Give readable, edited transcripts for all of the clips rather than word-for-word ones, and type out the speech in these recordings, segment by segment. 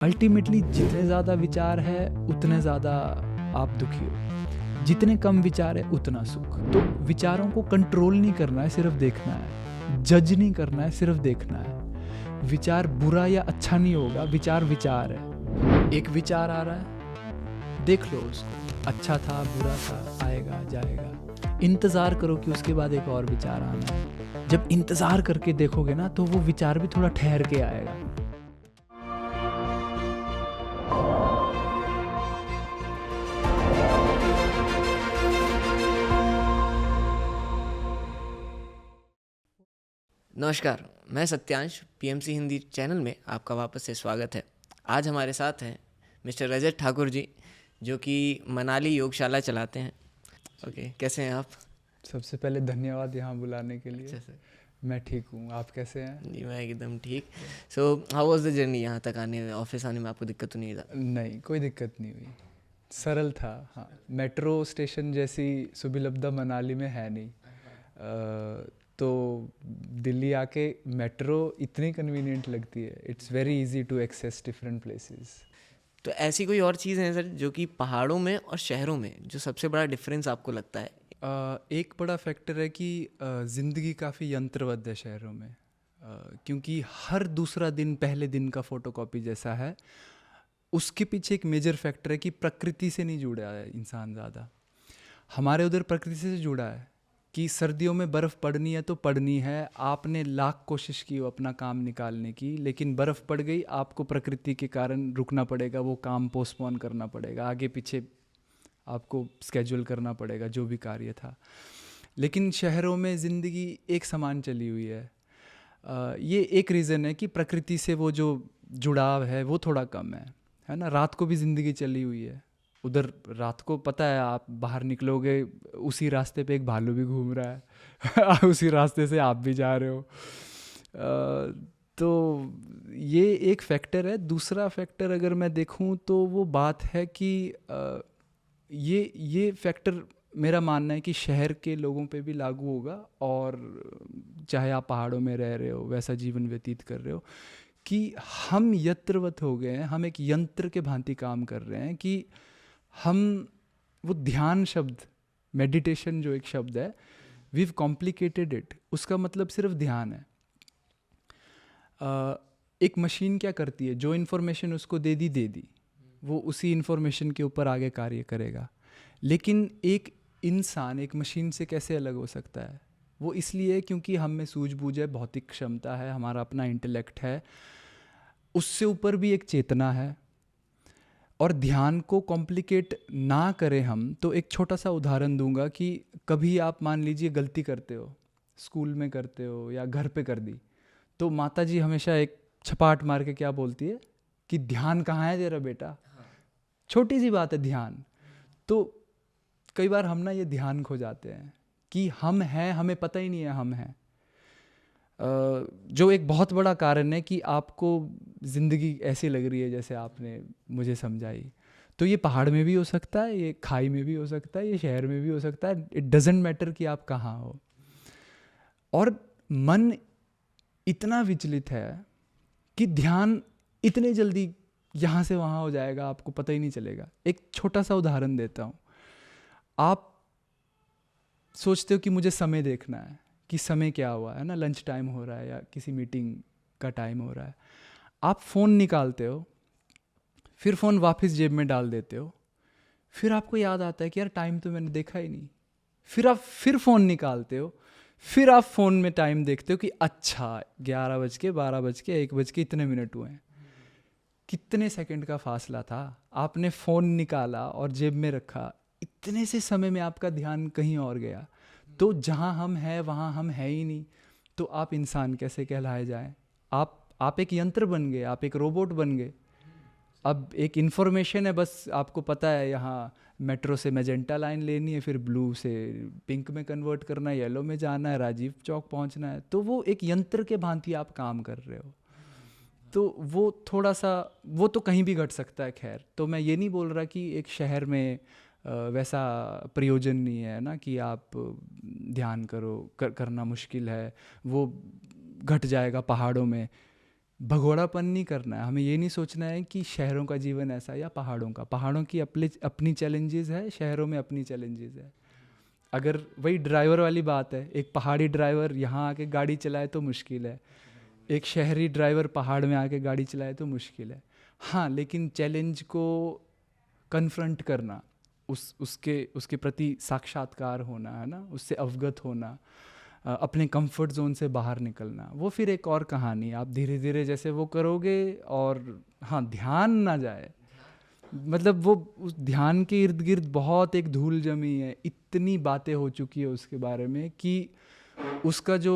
Ultimately जितने ज़्यादा विचार है उतने ज़्यादा आप दुखी हो, जितने कम विचार है उतना सुख। तो विचारों को कंट्रोल नहीं करना है, सिर्फ देखना है। जज नहीं करना है, सिर्फ देखना है। विचार बुरा या अच्छा नहीं होगा, विचार विचार है। एक विचार आ रहा है, देख लो उसको, अच्छा था बुरा था, आएगा जाएगा। इंतज़ार करो कि उसके बाद एक और विचार आना है। जब इंतज़ार करके देखोगे ना तो वो विचार भी थोड़ा ठहर के आएगा। नमस्कार, मैं सत्यांश पीएमसी हिंदी चैनल में आपका वापस से स्वागत है। आज हमारे साथ हैं मिस्टर रजत ठाकुर जी, जो कि मनाली योगशाला चलाते हैं। ओके, कैसे हैं आप? सबसे पहले धन्यवाद यहाँ बुलाने के लिए। अच्छा सर। मैं ठीक हूँ, आप कैसे हैं? जी, मैं एकदम ठीक। So how was the journey यहाँ तक ऑफिस आने में आपको दिक्कत तो नहीं था? नहीं, कोई दिक्कत नहीं हुई, सरल था। हाँ, मेट्रो स्टेशन जैसी सुविलब्धा मनाली में है नहीं। तो दिल्ली आके मेट्रो इतनी कन्वीनियंट लगती है, it's very easy to access different places. तो ऐसी कोई और चीज़ है सर जो कि पहाड़ों में और शहरों में जो सबसे बड़ा डिफरेंस आपको लगता है? एक बड़ा फैक्टर है कि ज़िंदगी काफ़ी यंत्रवत है शहरों में, क्योंकि हर दूसरा दिन पहले दिन का फ़ोटोकॉपी जैसा है। उसके पीछे एक मेजर फैक्टर है कि प्रकृति से नहीं जुड़ा है इंसान ज़्यादा। हमारे उधर प्रकृति से जुड़ा है कि सर्दियों में बर्फ़ पड़नी है तो पड़नी है। आपने लाख कोशिश की हो अपना काम निकालने की, लेकिन बर्फ़ पड़ गई, आपको प्रकृति के कारण रुकना पड़ेगा, वो काम पोस्टपोन करना पड़ेगा, आगे पीछे आपको स्केड्यूल करना पड़ेगा जो भी कार्य था। लेकिन शहरों में ज़िंदगी एक समान चली हुई है। ये एक रीज़न है कि प्रकृति से वो जो जुड़ाव है वो थोड़ा कम है ना। रात को भी ज़िंदगी चली हुई है उधर। रात को पता है, आप बाहर निकलोगे उसी रास्ते पे एक भालू भी घूम रहा है उसी रास्ते से आप भी जा रहे हो। तो ये एक फैक्टर है। दूसरा फैक्टर अगर मैं देखूं तो वो बात है कि ये फैक्टर मेरा मानना है कि शहर के लोगों पे भी लागू होगा, और चाहे आप पहाड़ों में रह रहे हो, वैसा जीवन व्यतीत कर रहे हो, कि हम यंत्रवत हो गए हैं। हम एक यंत्र के भांति काम कर रहे हैं कि हम वो ध्यान शब्द, मेडिटेशन जो एक शब्द है, वीव कॉम्प्लिकेटेड इट। उसका मतलब सिर्फ ध्यान है। एक मशीन क्या करती है, जो इन्फॉर्मेशन उसको दे दी, वो उसी इन्फॉर्मेशन के ऊपर आगे कार्य करेगा। लेकिन एक इंसान एक मशीन से कैसे अलग हो सकता है? वो इसलिए क्योंकि हम में सूझबूझ है, भौतिक क्षमता है, हमारा अपना इंटेलेक्ट है, उससे ऊपर भी एक चेतना है। और ध्यान को कॉम्प्लिकेट ना करें हम तो एक छोटा सा उदाहरण दूंगा कि कभी आप मान लीजिए गलती करते हो, स्कूल में करते हो या घर पे कर दी, तो माता जी हमेशा एक छपाट मार के क्या बोलती है कि ध्यान कहाँ है तेरा बेटा। छोटी सी बात है ध्यान। तो कई बार हम ना ये ध्यान खो जाते हैं कि हम हैं, हमें पता ही नहीं है हम हैं। जो एक बहुत बड़ा कारण है कि आपको ज़िंदगी ऐसी लग रही है जैसे आपने मुझे समझाई। तो ये पहाड़ में भी हो सकता है, ये खाई में भी हो सकता है, ये शहर में भी हो सकता है। इट डजेंट मैटर कि आप कहाँ हो। और मन इतना विचलित है कि ध्यान इतने जल्दी यहाँ से वहाँ हो जाएगा, आपको पता ही नहीं चलेगा। एक छोटा सा उदाहरण देता हूँ। आप सोचते हो कि मुझे समय देखना है कि समय क्या हुआ है ना, लंच टाइम हो रहा है या किसी मीटिंग का टाइम हो रहा है। आप फ़ोन निकालते हो, फिर फ़ोन वापस जेब में डाल देते हो, फिर आपको याद आता है कि यार टाइम तो मैंने देखा ही नहीं। फिर आप फिर फ़ोन निकालते हो, फिर आप फ़ोन में टाइम देखते हो कि अच्छा 11 बज के 12 बज के 1 बज के इतने मिनट हुए हैं। कितने सेकंड का फासला था। आपने फ़ोन निकाला और जेब में रखा, इतने से समय में आपका ध्यान कहीं और गया। तो जहाँ हम हैं वहाँ हम हैं ही नहीं। तो आप इंसान कैसे कहलाए जाएं? आप एक यंत्र बन गए, आप एक रोबोट बन गए। अब एक इन्फॉर्मेशन है, बस आपको पता है यहाँ मेट्रो से मैजेंटा लाइन लेनी है, फिर ब्लू से पिंक में कन्वर्ट करना है, येलो में जाना है, राजीव चौक पहुँचना है। तो वो एक यंत्र के भांति आप काम कर रहे हो। तो वो थोड़ा सा, वो तो कहीं भी घट सकता है। खैर, तो मैं ये नहीं बोल रहा कि एक शहर में वैसा प्रयोजन नहीं है ना कि आप ध्यान करना मुश्किल है, वो घट जाएगा पहाड़ों में। भगोड़ापन नहीं करना है, हमें ये नहीं सोचना है कि शहरों का जीवन ऐसा है या पहाड़ों की अपनी चैलेंजेस है, शहरों में अपनी चैलेंजेस है। अगर वही ड्राइवर वाली बात है, एक पहाड़ी ड्राइवर यहाँ आके गाड़ी चलाए तो मुश्किल है, एक शहरी ड्राइवर पहाड़ में आके गाड़ी चलाए तो मुश्किल है। हाँ, लेकिन चैलेंज को कन्फ्रंट करना, उसके प्रति साक्षात्कार होना, है ना, उससे अवगत होना, अपने कंफर्ट जोन से बाहर निकलना, वो फिर एक और कहानी है। आप धीरे धीरे जैसे वो करोगे, और हाँ, ध्यान ना जाए, मतलब वो उस ध्यान के इर्द गिर्द बहुत एक धूल जमी है, इतनी बातें हो चुकी है उसके बारे में कि उसका जो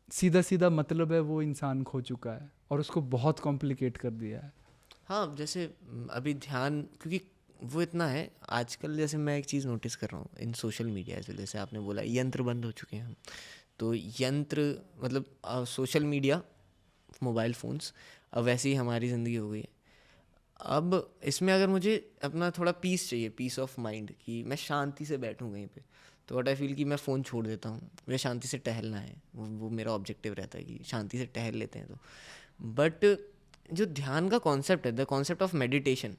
सीधा सीधा मतलब है वो इंसान खो चुका है और उसको बहुत कॉम्प्लिकेट कर दिया है। हाँ, जैसे अभी ध्यान, क्योंकि वो इतना है आजकल, जैसे मैं एक चीज़ नोटिस कर रहा हूँ इन सोशल मीडिया, जैसे आपने बोला यंत्र बंद हो चुके हैं हम, तो यंत्र मतलब सोशल मीडिया, मोबाइल फ़ोन्स, अब वैसे ही हमारी ज़िंदगी हो गई है। अब इसमें अगर मुझे अपना थोड़ा पीस चाहिए, पीस ऑफ माइंड, कि मैं शांति से बैठूँ कहीं पे, तो व्हाट आई फील कि मैं फ़ोन छोड़ देता हूँ, मुझे शांति से टहलना है, वो मेरा ऑब्जेक्टिव रहता है कि शांति से टहल लेते हैं। तो बट जो ध्यान का कॉन्सेप्ट है, द कॉन्सेप्ट ऑफ मेडिटेशन,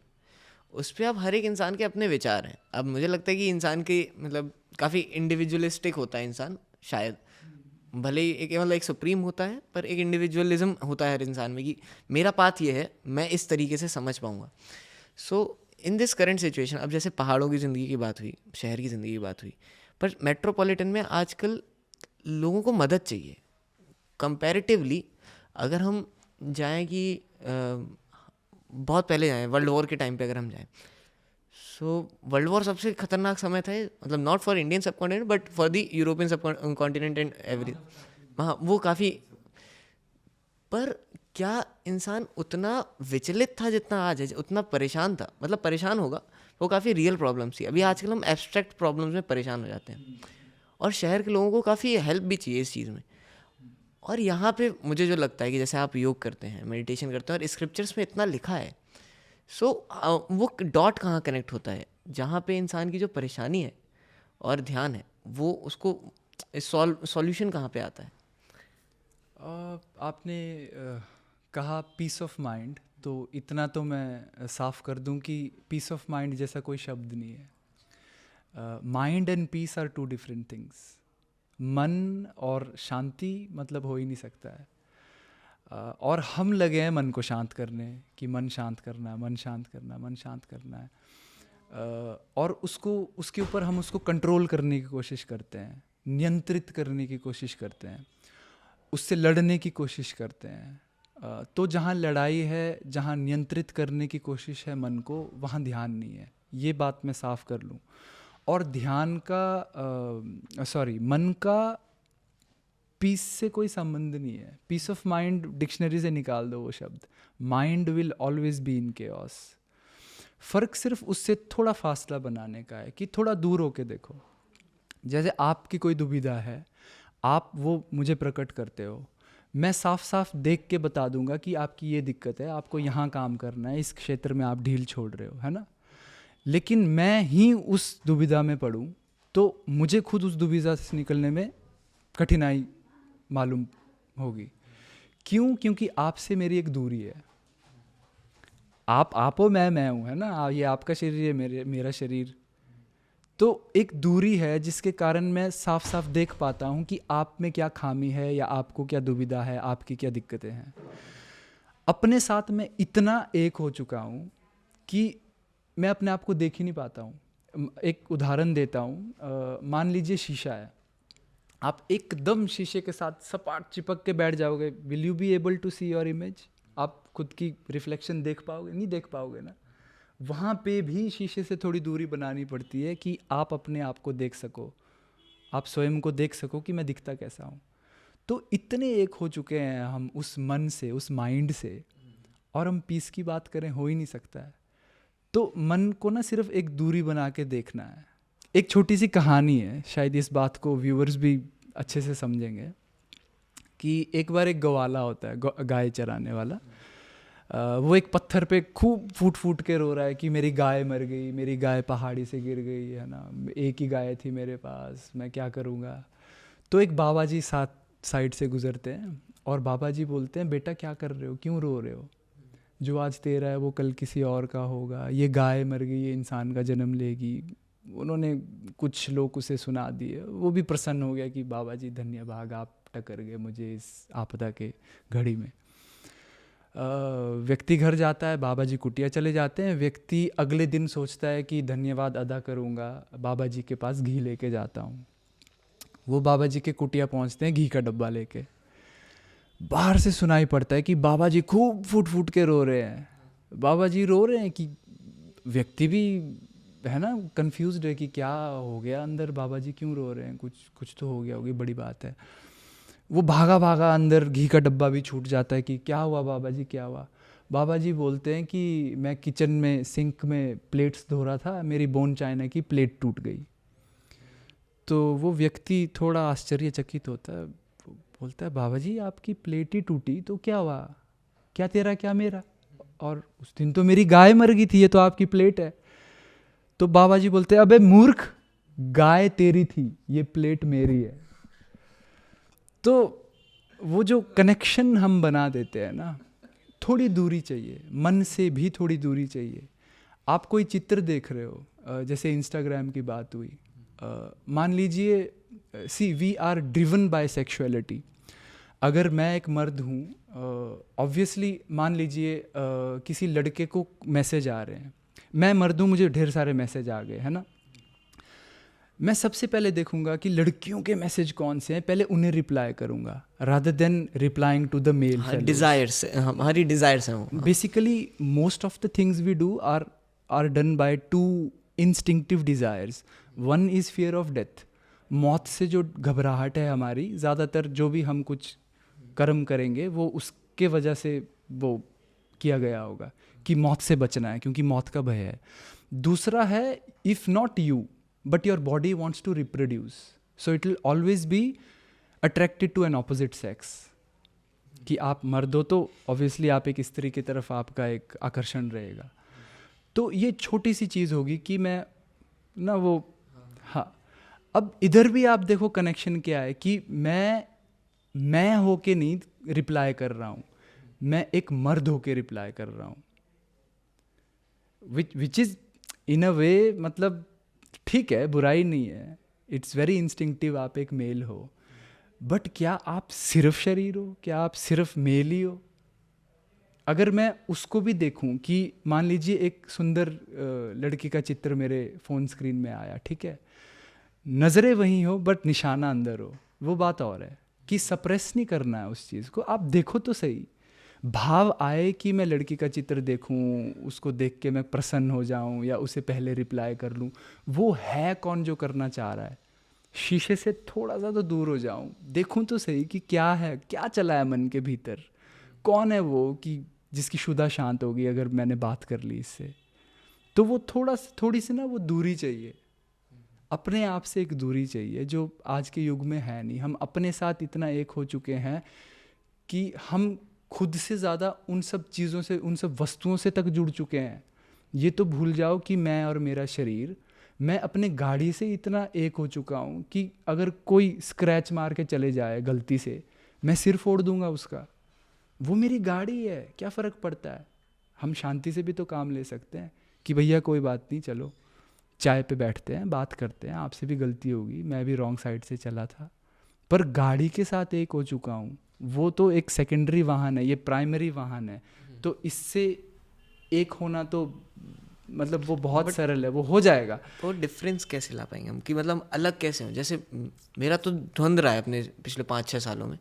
उस पर अब हर एक इंसान के अपने विचार हैं। अब मुझे लगता है कि इंसान के मतलब काफ़ी इंडिविजुअलिस्टिक होता है इंसान, शायद भले ही एक सुप्रीम होता है, पर एक इंडिविजुअलिज्म होता है हर इंसान में कि मेरा पाथ ये है, मैं इस तरीके से समझ पाऊँगा। सो इन दिस करंट सिचुएशन, अब जैसे पहाड़ों की ज़िंदगी की बात हुई, शहर की ज़िंदगी की बात हुई, पर मेट्रोपॉलिटन में आजकल लोगों को मदद चाहिए कंपैरेटिवली। अगर हम जाएं कि बहुत पहले जाएं, वर्ल्ड वॉर के टाइम पे अगर हम जाएं, सो वर्ल्ड वॉर सबसे खतरनाक समय था, मतलब नॉट फॉर इंडियन सब continent but for the European सब कॉन्टिनेंट एंड एवरी, हाँ वो काफ़ी। पर क्या इंसान उतना विचलित था जितना आज है, उतना परेशान था? मतलब परेशान होगा, वो काफ़ी रियल प्रॉब्लम्स थी। अभी आजकल हम एब्स्ट्रैक्ट प्रॉब्लम्स में परेशान हो जाते हैं, और शहर के लोगों को काफ़ी हेल्प भी चाहिए इस चीज़ में। और यहाँ पे मुझे जो लगता है कि जैसे आप योग करते हैं, मेडिटेशन करते हैं, और स्क्रिप्चर्स में इतना लिखा है, सो वो डॉट कहाँ कनेक्ट होता है जहाँ पे इंसान की जो परेशानी है और ध्यान है, वो उसको सॉल्यूशन कहाँ पे आता है? आपने कहा पीस ऑफ माइंड, तो इतना तो मैं साफ कर दूं कि पीस ऑफ माइंड जैसा कोई शब्द नहीं है। Mind and peace are two different things. मन और शांति मतलब हो ही नहीं सकता है। और हम लगे हैं मन को शांत करने, कि मन शांत करना है, मन शांत करना है, मन शांत करना है, और उसके ऊपर हम उसको कंट्रोल करने की कोशिश करते हैं, नियंत्रित करने की कोशिश करते हैं, उससे लड़ने की कोशिश करते हैं। तो जहाँ लड़ाई है, जहाँ नियंत्रित करने की कोशिश है मन को, वहाँ ध्यान नहीं है, ये बात मैं साफ कर लूँ। और ध्यान का मन का पीस से कोई संबंध नहीं है। पीस ऑफ माइंड डिक्शनरी से निकाल दो वो शब्द, mind will always be in chaos. फ़र्क सिर्फ उससे थोड़ा फासला बनाने का है, कि थोड़ा दूर होके देखो। जैसे आपकी कोई दुविधा है, आप वो मुझे प्रकट करते हो, मैं साफ साफ देख के बता दूंगा कि आपकी ये दिक्कत है, आपको यहाँ काम करना है, इस क्षेत्र में आप ढील छोड़ रहे हो, है ना। लेकिन मैं ही उस दुविधा में पड़ूं तो मुझे खुद उस दुविधा से निकलने में कठिनाई मालूम होगी। क्यों? क्योंकि आपसे मेरी एक दूरी है। आप हो, मैं हूँ, है ना। ये आपका शरीर है, मेरा शरीर। तो एक दूरी है जिसके कारण मैं साफ साफ देख पाता हूँ कि आप में क्या खामी है, या आपको क्या दुविधा है, आपकी क्या दिक्कतें हैं। अपने साथ मैं इतना एक हो चुका हूँ कि मैं अपने आप को देख ही नहीं पाता हूँ। एक उदाहरण देता हूँ, मान लीजिए शीशा है, आप एकदम शीशे के साथ सपाट चिपक के बैठ जाओगे, will you be able to see your image? आप खुद की रिफ्लेक्शन देख पाओगे? नहीं देख पाओगे ना। वहाँ पे भी शीशे से थोड़ी दूरी बनानी पड़ती है कि आप अपने आप को देख सको, आप स्वयं को देख सको कि मैं दिखता कैसा हूँ। तो इतने एक हो चुके हैं हम उस मन से, उस माइंड से, और हम पीस की बात करें, हो ही नहीं सकता है। तो मन को ना सिर्फ एक दूरी बना के देखना है। एक छोटी सी कहानी है, शायद इस बात को व्यूअर्स भी अच्छे से समझेंगे, कि एक बार एक गवाला होता है, गाय चराने वाला। वो एक पत्थर पे खूब फूट फूट के रो रहा है कि मेरी गाय मर गई, मेरी गाय पहाड़ी से गिर गई, है ना, एक ही गाय थी मेरे पास, मैं क्या करूँगा। तो एक बाबा जी साइड से गुजरते हैं और बाबा जी बोलते हैं बेटा क्या कर रहे हो, क्यों रो रहे हो, जो आज तेरा है वो कल किसी और का होगा, ये गाय मर गई ये इंसान का जन्म लेगी। उन्होंने कुछ श्लोक उसे सुना दिए, वो भी प्रसन्न हो गया कि बाबा जी धन्य भाग, आप टकर गए मुझे इस आपदा के घड़ी में। व्यक्ति घर जाता है, बाबा जी कुटिया चले जाते हैं। व्यक्ति अगले दिन सोचता है कि धन्यवाद अदा करूँगा, बाबा जी के पास घी लेके जाता हूँ। वो बाबा जी के कुटिया पहुँचते हैं घी का डब्बा लेके। बाहर से सुनाई पड़ता है कि बाबा जी खूब फूट फूट के रो रहे हैं। बाबा जी रो रहे हैं कि व्यक्ति भी है ना कंफ्यूज्ड है कि क्या हो गया अंदर, बाबा जी क्यों रो रहे हैं, कुछ तो हो गया होगी, बड़ी बात है। वो भागा भागा अंदर, घी का डब्बा भी छूट जाता है कि क्या हुआ बाबा जी, क्या हुआ। बाबा जी बोलते हैं कि मैं किचन में सिंक में प्लेट्स धो रहा था, मेरी बोन चाइना की प्लेट टूट गई। तो वो व्यक्ति थोड़ा आश्चर्यचकित होता है, बोलता है बाबा जी आपकी प्लेट ही टूटी तो क्या हुआ, क्या तेरा क्या मेरा, और उस दिन तो मेरी गाय मर गई थी, ये तो आपकी प्लेट है। तो बाबा जी बोलते हैं अबे मूर्ख, गाय तेरी थी, ये प्लेट मेरी है। तो वो जो कनेक्शन हम बना देते हैं ना, थोड़ी दूरी चाहिए, मन से भी थोड़ी दूरी चाहिए। आप कोई चित्र देख रहे हो, जैसे इंस्टाग्राम की बात हुई, मान लीजिए say we are driven by sexuality. अगर मैं एक मर्द हूँ, ऑब्वियसली मान लीजिए किसी लड़के को मैसेज आ रहे हैं, मैं मर्द हूँ, मुझे ढेर सारे मैसेज आ गए है ना, मैं सबसे पहले देखूंगा कि लड़कियों के मैसेज कौन से हैं, पहले उन्हें रिप्लाई करूंगा rather than replying to the mail. Desires, हमारी डिजायर्स हैं। Basically most of the things we do are done by two instinctive desires. One is fear of death, मौत से जो घबराहट है हमारी, ज़्यादातर जो भी हम कुछ कर्म करेंगे वो उसके वजह से वो किया गया होगा कि मौत से बचना है, क्योंकि मौत का भय है। दूसरा है if not you but your body wants to reproduce, so it will always be attracted to an opposite sex। कि आप मर्द हो तो ऑब्वियसली आप एक स्त्री की तरफ आपका एक आकर्षण रहेगा। तो ये छोटी सी चीज़ होगी कि मैं ना वो, हाँ। अब इधर भी आप देखो कनेक्शन क्या है कि मैं होके नहीं रिप्लाई कर रहा हूँ, मैं एक मर्द होके रिप्लाई कर रहा हूँ, विच इज़ इन अ वे, मतलब ठीक है, बुराई नहीं है, इट्स वेरी इंस्टिंक्टिव, आप एक मेल हो। बट क्या आप सिर्फ शरीर हो, क्या आप सिर्फ मेल ही हो? अगर मैं उसको भी देखूं कि मान लीजिए एक सुंदर लड़की का चित्र मेरे फ़ोन स्क्रीन में आया, ठीक है, नज़रें वहीं हो बट निशाना अंदर हो, वो बात और है कि सप्रेस नहीं करना है उस चीज़ को, आप देखो तो सही। भाव आए कि मैं लड़की का चित्र देखूं, उसको देख के मैं प्रसन्न हो जाऊं या उसे पहले रिप्लाई कर लूं, वो है कौन जो करना चाह रहा है? शीशे से थोड़ा सा तो दूर हो जाऊं, देखूं तो सही कि क्या है, क्या चला है मन के भीतर, कौन है वो कि जिसकी शुदा शांत होगी अगर मैंने बात कर ली इससे। तो वो थोड़ी सी ना वो दूरी चाहिए, अपने आप से एक दूरी चाहिए, जो आज के युग में है नहीं। हम अपने साथ इतना एक हो चुके हैं कि हम खुद से ज़्यादा उन सब चीज़ों से, उन सब वस्तुओं से तक जुड़ चुके हैं। ये तो भूल जाओ कि मैं और मेरा शरीर, मैं अपने गाड़ी से इतना एक हो चुका हूँ कि अगर कोई स्क्रैच मार के चले जाए गलती से, मैं सिर फोड़ दूंगा उसका, वो मेरी गाड़ी है, क्या फ़र्क पड़ता है। हम शांति से भी तो काम ले सकते हैं कि भैया कोई बात नहीं, चलो चाय पे बैठते हैं, बात करते हैं, आपसे भी गलती होगी, मैं भी रॉन्ग साइड से चला था, पर गाड़ी के साथ एक हो चुका हूँ। वो तो एक सेकेंडरी वाहन है, ये प्राइमरी वाहन है। तो इससे एक होना तो मतलब वो बहुत सरल है, वो हो जाएगा। वो डिफरेंस कैसे ला पाएंगे हम, कि मतलब अलग कैसे हो? जैसे मेरा तो धुंध रहा है अपने पिछले 5-6 सालों में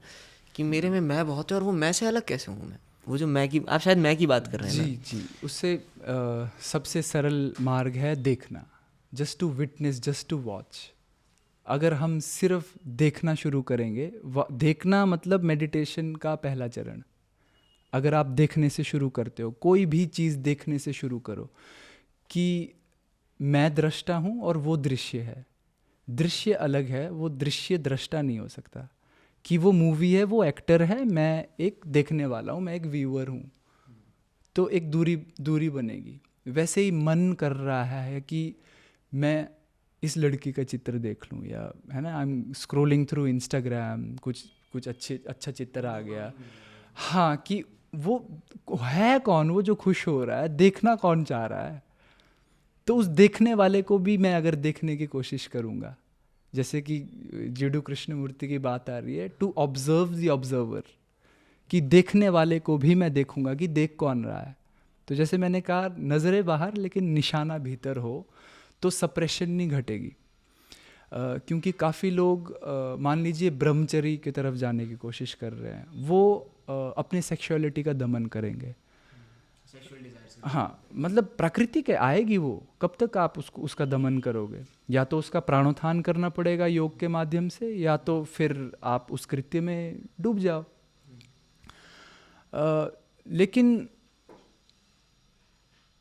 कि मेरे में मैं बहुत है, और वो मैं से अलग कैसे हूँ मैं? वो जो मैं की, आप शायद मैं की बात कर रहे हैं जी जी, उससे सबसे सरल मार्ग है देखना, just to witness, just to watch. अगर हम सिर्फ देखना शुरू करेंगे, देखना मतलब मेडिटेशन का पहला चरण। अगर आप देखने से शुरू करते हो, कोई भी चीज़ देखने से शुरू करो कि मैं दृष्टा हूँ और वो दृश्य है, दृश्य अलग है, वो दृश्य दृष्टा नहीं हो सकता। कि वो मूवी है, वो एक्टर है, मैं एक देखने वाला हूँ, मैं एक व्यूअर हूँ, तो एक दूरी बनेगी। वैसे ही मन कर रहा है कि मैं इस लड़की का चित्र देख लूँ, या है ना, I am scrolling through Instagram, कुछ कुछ अच्छा चित्र आ गया, हाँ, कि वो है कौन, वो जो खुश हो रहा है, देखना कौन चाह रहा है। तो उस देखने वाले को भी मैं अगर देखने की कोशिश करूँगा, जैसे कि जीडू कृष्णमूर्ति की बात आ रही है, टू ऑब्जर्व द ऑब्जर्वर, कि देखने वाले को भी मैं देखूंगा कि देख कौन रहा है। तो जैसे मैंने कहा, नज़रें बाहर लेकिन निशाना भीतर हो तो सप्रेशन नहीं घटेगी। क्योंकि काफ़ी लोग मान लीजिए ब्रह्मचर्य की तरफ जाने की कोशिश कर रहे हैं, वो अपने सेक्सुअलिटी का दमन करेंगे। हाँ, मतलब प्राकृतिक है, आएगी वो, कब तक आप उसका दमन करोगे? या तो उसका प्राणोत्थान करना पड़ेगा योग के माध्यम से, या तो फिर आप उस कृत्य में डूब जाओ। लेकिन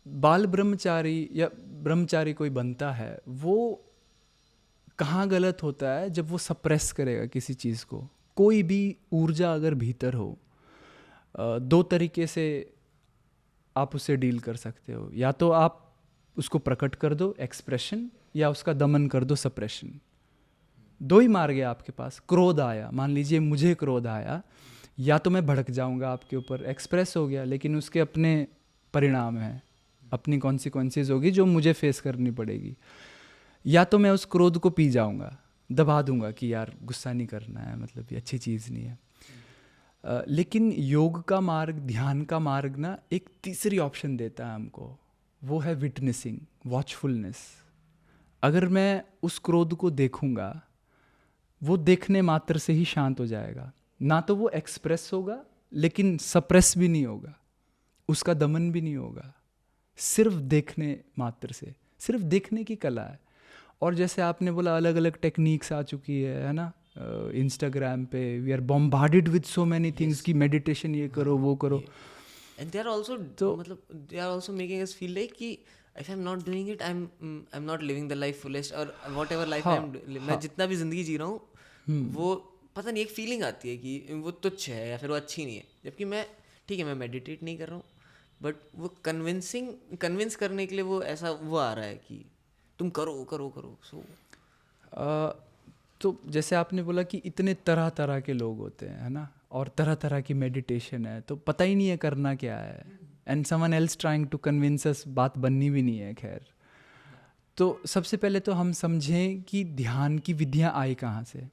बाल ब्रह्मचारी या ब्रह्मचारी कोई बनता है, वो कहाँ गलत होता है? जब वो सप्रेस करेगा किसी चीज़ को। कोई भी ऊर्जा अगर भीतर हो, दो तरीके से आप उससे डील कर सकते हो। या तो आप उसको प्रकट कर दो, एक्सप्रेशन, या उसका दमन कर दो, सप्रेशन। दो ही मार्ग है आपके पास। क्रोध आया, मान लीजिए मुझे क्रोध आया, या तो मैं भड़क जाऊंगा आपके ऊपर, एक्सप्रेस हो गया, लेकिन उसके अपने परिणाम हैं, अपनी कॉन्सिक्वेंसेज होगी जो मुझे फेस करनी पड़ेगी। या तो मैं उस क्रोध को पी जाऊंगा, दबा दूंगा कि यार गुस्सा नहीं करना है, मतलब ये अच्छी चीज़ नहीं है। लेकिन योग का मार्ग, ध्यान का मार्ग ना, एक तीसरी ऑप्शन देता है हमको, वो है विटनेसिंग, वॉचफुलनेस। अगर मैं उस क्रोध को देखूंगा, वो देखने मात्र से ही शांत हो जाएगा। ना तो वो एक्सप्रेस होगा, लेकिन सप्रेस भी नहीं होगा, उसका दमन भी नहीं होगा, सिर्फ देखने मात्र से। सिर्फ देखने की कला है। और जैसे आपने बोला, अलग अलग टेक्निक्स आ चुकी है ना, इंस्टाग्राम पे we are bombarded with so many things कि मेडिटेशन ये करो, वो करो। एंड दे आर आल्सो, मतलब they are also making us feel like कि if I am not doing it, I am not living the life fullest, और whatever life I am, मैं जितना भी जिंदगी जी रहा हूँ, वो पता नहीं एक फीलिंग आती है कि वो तुच्छ है या फिर वो अच्छी नहीं है। जबकि मैं, ठीक है, मैं मेडिटेट नहीं कर रहा हूँ, बट वो कन्विंस करने के लिए वो ऐसा वो आ रहा है कि तुम करो करो करो। सो तो जैसे आपने बोला कि इतने तरह तरह के लोग होते हैं, है ना, और तरह तरह की मेडिटेशन है, तो पता ही नहीं है करना क्या है, and someone else trying to convince us, बात बननी भी नहीं है। खैर, तो सबसे पहले तो हम समझें कि ध्यान की विधियाँ आई कहाँ से।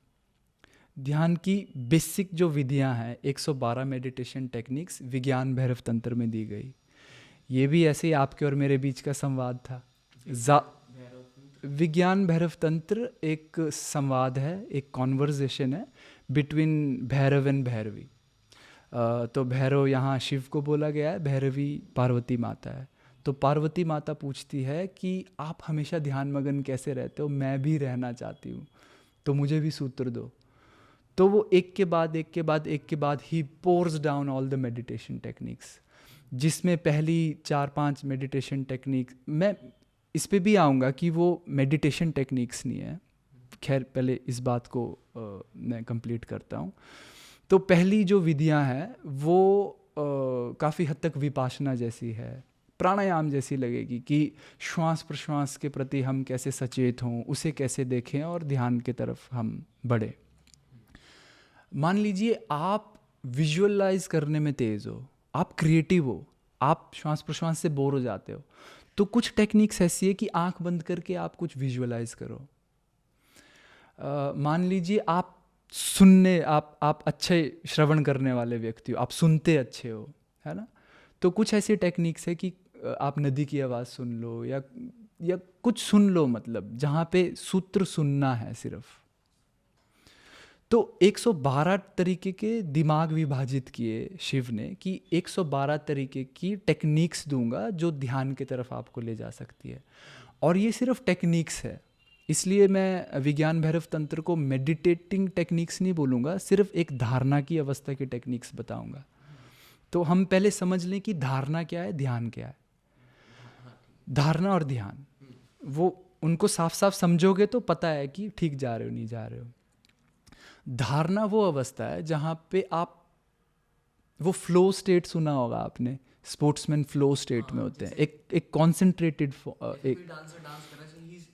ध्यान की बेसिक जो विधियाँ हैं, 112 मेडिटेशन टेक्निक्स विज्ञान भैरव तंत्र में दी गई। ये भी ऐसे ही आपके और मेरे बीच का संवाद था। विज्ञान भैरव तंत्र एक संवाद है, एक कॉन्वर्जेशन है बिटवीन भैरव एंड भैरवी। तो भैरव यहाँ शिव को बोला गया है, भैरवी पार्वती माता है। तो पार्वती माता पूछती है कि आप हमेशा ध्यान मगन कैसे रहते हो, मैं भी रहना चाहती हूँ, तो मुझे भी सूत्र दो। तो वो एक के बाद एक के बाद एक के बाद ही pours down all the meditation techniques, जिसमें पहली 4-5 मेडिटेशन टेक्निक, मैं इस पे भी आऊँगा कि वो मेडिटेशन टेक्निक्स नहीं है। खैर, पहले इस बात को मैं कंप्लीट करता हूँ। तो पहली जो विधियाँ हैं वो काफ़ी हद तक विपासना जैसी है, प्राणायाम जैसी लगेगी, कि श्वास प्रश्वास के प्रति हम कैसे सचेत हों, उसे कैसे देखें और ध्यान के तरफ हम बढ़े। मान लीजिए आप विजुअलाइज करने में तेज़ हो, आप क्रिएटिव हो, आप श्वास प्रश्वास से बोर हो जाते हो, तो कुछ टेक्निक्स ऐसी है कि आंख बंद करके आप कुछ विजुअलाइज करो। मान लीजिए आप सुनने, आप अच्छे श्रवण करने वाले व्यक्ति हो, आप सुनते अच्छे हो, है ना, तो कुछ ऐसी टेक्निक्स है कि आप नदी की आवाज़ सुन लो, या कुछ सुन लो, मतलब जहाँ पे सूत्र सुनना है सिर्फ। तो 112 तरीके के दिमाग विभाजित किए शिव ने, कि 112 तरीके की टेक्निक्स दूंगा जो ध्यान की तरफ आपको ले जा सकती है। और ये सिर्फ टेक्निक्स है, इसलिए मैं विज्ञान भैरव तंत्र को मेडिटेटिंग टेक्निक्स नहीं बोलूँगा, सिर्फ एक धारणा की अवस्था की टेक्निक्स बताऊँगा। तो हम पहले समझ लें कि धारणा क्या है, ध्यान क्या है। धारणा और ध्यान, वो उनको साफ साफ समझोगे तो पता है कि ठीक जा रहे हो, नहीं जा रहे हो। धारणा वो अवस्था है जहाँ पे आप, वो फ्लो स्टेट सुना होगा आपने, स्पोर्ट्समैन फ्लो स्टेट में होते हैं, एक कॉन्सेंट्रेटेड, एक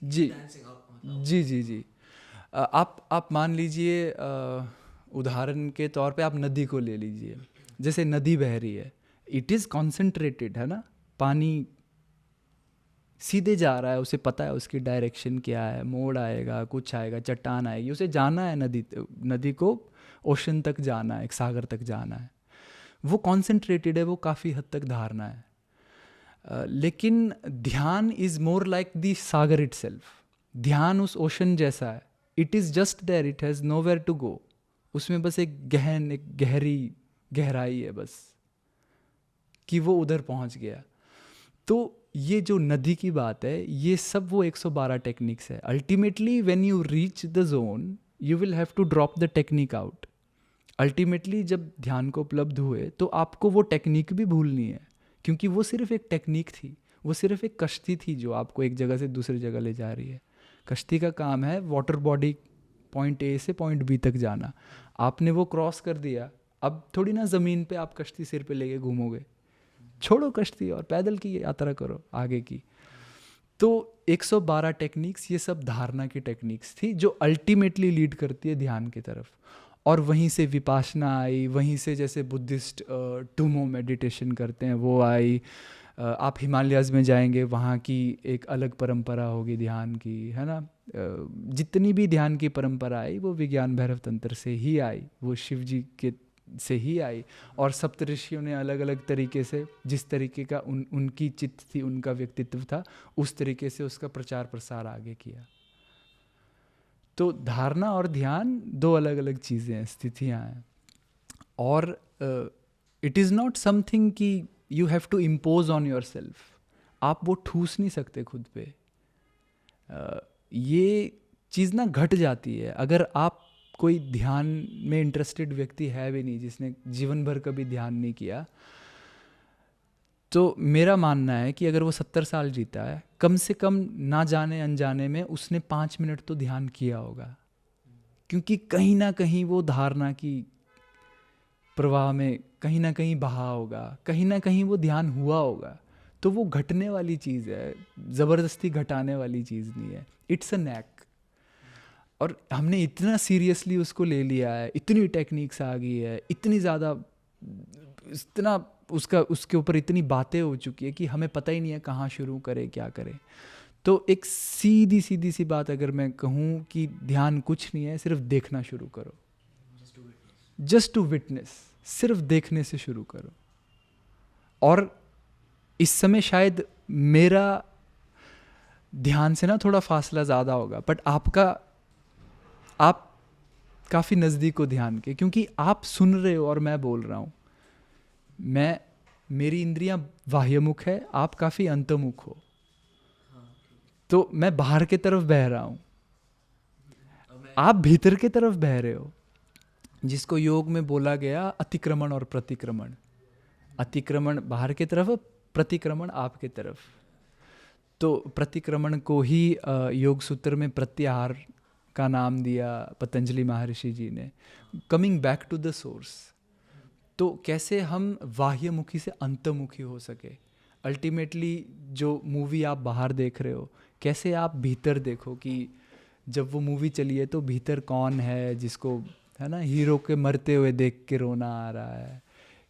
जी जी जी जी। आप मान लीजिए उदाहरण के तौर पे आप नदी को ले लीजिए, जैसे नदी बह रही है, इट इज़ कॉन्सेंट्रेटेड, है ना, पानी सीधे जा रहा है, उसे पता है उसकी डायरेक्शन क्या है, मोड़ आएगा, कुछ आएगा, चट्टान आएगी, उसे जाना है, नदी को ओशन तक जाना है, एक सागर तक जाना है, वो कॉन्सेंट्रेटेड है, वो काफ़ी हद तक धारणा है। लेकिन ध्यान is more like the sagar itself, ध्यान उस ओशन जैसा है, it is just there, it has nowhere to go, उसमें बस एक गहराई है बस, कि वो उधर पहुंच गया। तो ये जो नदी की बात है, ये सब वो 112 टेक्निक्स है। Ultimately when you reach the zone you will have to drop the technique out. Ultimately जब ध्यान को उपलब्ध हुए तो आपको वो टेक्निक भी भूलनी है, क्योंकि वो सिर्फ एक टेक्निक थी, वो सिर्फ एक कश्ती थी जो आपको एक जगह से दूसरी जगह ले जा रही है। कश्ती का काम है वाटर बॉडी पॉइंट ए से पॉइंट बी तक जाना, आपने वो क्रॉस कर दिया, अब थोड़ी ना ज़मीन पे आप कश्ती सिर पे लेके घूमोगे, छोड़ो कश्ती और पैदल की यात्रा करो आगे की। तो 112 टेक्निक्स, ये सब धारणा की टेक्निक्स थी जो अल्टीमेटली लीड करती है ध्यान की तरफ। और वहीं से विपासना आई, वहीं से जैसे बुद्धिस्ट टूमो मेडिटेशन करते हैं वो आई, आप हिमालयाज़ में जाएंगे वहाँ की एक अलग परंपरा होगी ध्यान की, है ना। जितनी भी ध्यान की परंपरा आई वो विज्ञान भैरव तंत्र से ही आई, वो शिव जी के से ही आई। और सप्तऋषियों ने अलग अलग तरीके से, जिस तरीके का उनकी चित्त थी, उनका व्यक्तित्व था, उस तरीके से उसका प्रचार प्रसार आगे किया। तो धारणा और ध्यान दो अलग अलग चीज़ें हैं, स्थितियाँ हैं। और इट इज़ नॉट समथिंग कि you have to impose on yourself, आप वो ठूस नहीं सकते खुद पे। ये चीज़ ना घट जाती है अगर आप, कोई ध्यान में इंटरेस्टेड व्यक्ति है भी नहीं, जिसने जीवन भर कभी ध्यान नहीं किया, तो मेरा मानना है कि अगर वो 70 साल जीता है, कम से कम ना जाने अनजाने में उसने 5 मिनट तो ध्यान किया होगा, क्योंकि कहीं ना कहीं वो धारणा की प्रवाह में कहीं ना कहीं बहा होगा, कहीं ना कहीं वो ध्यान हुआ होगा। तो वो घटने वाली चीज़ है, ज़बरदस्ती घटाने वाली चीज़ नहीं है, इट्स अ नैक। और हमने इतना सीरियसली उसको ले लिया है, इतनी टेक्निक्स आ गई है, इतनी ज़्यादा, इतना उसके ऊपर इतनी बातें हो चुकी है कि हमें पता ही नहीं है कहाँ शुरू करें, क्या करें। तो एक सीधी सी बात अगर मैं कहूँ कि ध्यान कुछ नहीं है, सिर्फ देखना शुरू करो, जस्ट टू विटनेस, सिर्फ देखने से शुरू करो। और इस समय शायद मेरा ध्यान से ना थोड़ा फासला ज़्यादा होगा, बट आप काफ़ी नज़दीक हो ध्यान के, क्योंकि आप सुन रहे हो और मैं बोल रहा हूँ। मेरी इंद्रियां बाह्यमुख है, आप काफ़ी अंतर्मुख हो, तो मैं बाहर की तरफ बह रहा हूँ, आप भीतर की तरफ बह रहे हो, जिसको योग में बोला गया अतिक्रमण और प्रतिक्रमण। अतिक्रमण बाहर की तरफ, प्रतिक्रमण आपके तरफ। तो प्रतिक्रमण को ही योग सूत्र में प्रत्याहार का नाम दिया पतंजलि महर्षि जी ने, coming back to the source. तो कैसे हम बाह्यमुखी से अंतर्मुखी हो सके। अल्टीमेटली जो मूवी आप बाहर देख रहे हो, कैसे आप भीतर देखो कि जब वो मूवी चली है तो भीतर कौन है जिसको, है ना, हीरो के मरते हुए देख के रोना आ रहा है,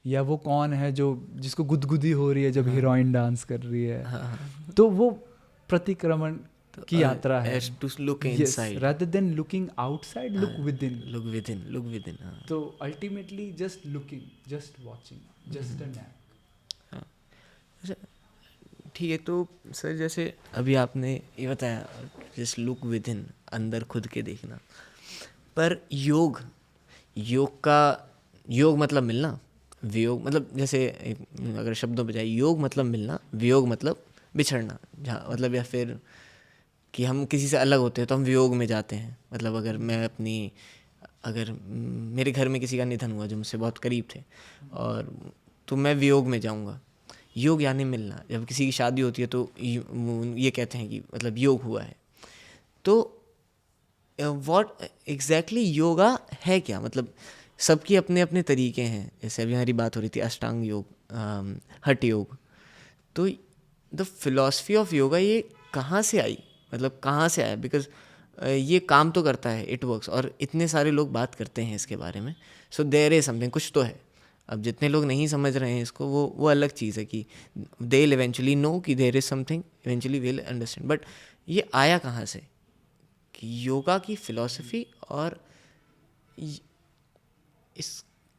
या वो कौन है जो जिसको गुदगुदी हो रही है जब हीरोइन डांस कर रही है। तो वो प्रतिक्रमण की यात्रा है, to look inside rather than looking outside, look within. look within तो ultimately just looking, just watching, just a nap. ठीक है। तो सर जैसे अभी आपने ये बताया, जस्ट लुक विदिन, अंदर खुद के देखना, पर योग मतलब मिलना, वियोग मतलब, जैसे अगर शब्दों पे जाए, योग मतलब मिलना, वियोग मतलब बिछड़ना, जहाँ मतलब, या फिर कि हम किसी से अलग होते हैं तो हम वियोग में जाते हैं। मतलब अगर मेरे घर में किसी का निधन हुआ जो मुझसे बहुत करीब थे, और तो मैं वियोग में जाऊंगा। योग यानी मिलना। जब किसी की शादी होती है तो ये कहते हैं कि मतलब योग हुआ है। तो व्हाट एग्जैक्टली योगा है क्या? मतलब सबकी अपने अपने तरीके हैं। जैसे अभी हमारी बात हो रही थी अष्टांग योग, हठ योग। तो द फिलॉसफी ऑफ योगा ये कहाँ से आई, मतलब कहाँ से आया? बिकॉज ये काम तो करता है, इट वर्क्स, और इतने सारे लोग बात करते हैं इसके बारे में, सो देयर इज समथिंग, कुछ तो है। अब जितने लोग नहीं समझ रहे हैं इसको, वो अलग चीज़ है कि दे विल इवेंचुअली नो कि there is something, eventually will understand. But ये आया कहाँ से कि योगा की फ़िलॉसफी और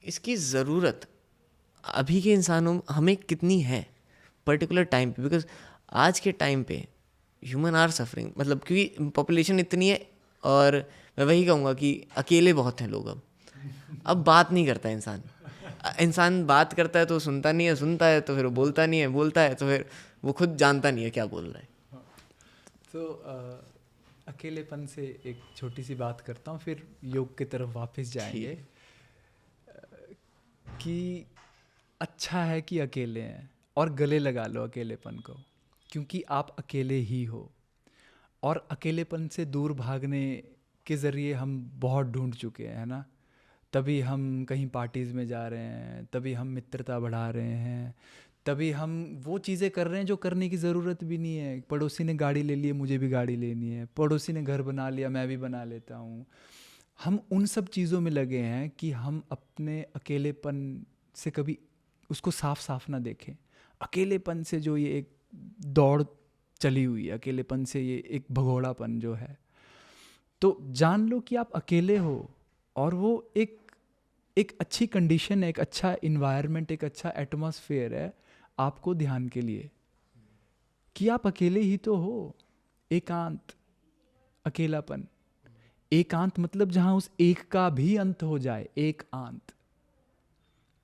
इसकी ज़रूरत अभी के इंसानों हमें कितनी है पर्टिकुलर टाइम पे? बिकॉज आज के टाइम पे ह्यूमन आर सफरिंग, मतलब क्योंकि पॉपुलेशन इतनी है, और मैं वही कहूँगा कि अकेले बहुत हैं लोग। अब बात नहीं करता इंसान बात करता है तो सुनता नहीं है, सुनता है तो फिर वो बोलता नहीं है, बोलता है तो फिर वो खुद जानता नहीं है क्या बोल रहा है। तो अकेलेपन से एक छोटी सी बात करता हूँ, फिर योग की तरफ वापस जाएंगे। कि अच्छा है कि अकेले हैं, और गले लगा लो अकेलेपन को, क्योंकि आप अकेले ही हो। और अकेलेपन से दूर भागने के ज़रिए हम बहुत ढूंढ चुके हैं, है ना। तभी हम कहीं पार्टीज़ में जा रहे हैं, तभी हम मित्रता बढ़ा रहे हैं, तभी हम वो चीज़ें कर रहे हैं जो करने की ज़रूरत भी नहीं है। पड़ोसी ने गाड़ी ले ली है, मुझे भी गाड़ी लेनी है। पड़ोसी ने घर बना लिया, मैं भी बना लेता हूँ। हम उन सब चीज़ों में लगे हैं कि हम अपने अकेलेपन से कभी उसको साफ साफ ना देखें। अकेलेपन से जो ये एक दौड़ चली हुई है, अकेलेपन से ये एक भगोड़ापन जो है, तो जान लो कि आप अकेले हो। और वो एक अच्छी कंडीशन है, एक अच्छा इन्वायरमेंट, एक अच्छा एटमॉस्फेयर है आपको ध्यान के लिए, कि आप अकेले ही तो हो। एकांत, अकेलापन, एकांत मतलब जहाँ उस एक का भी अंत हो जाए, एकांत।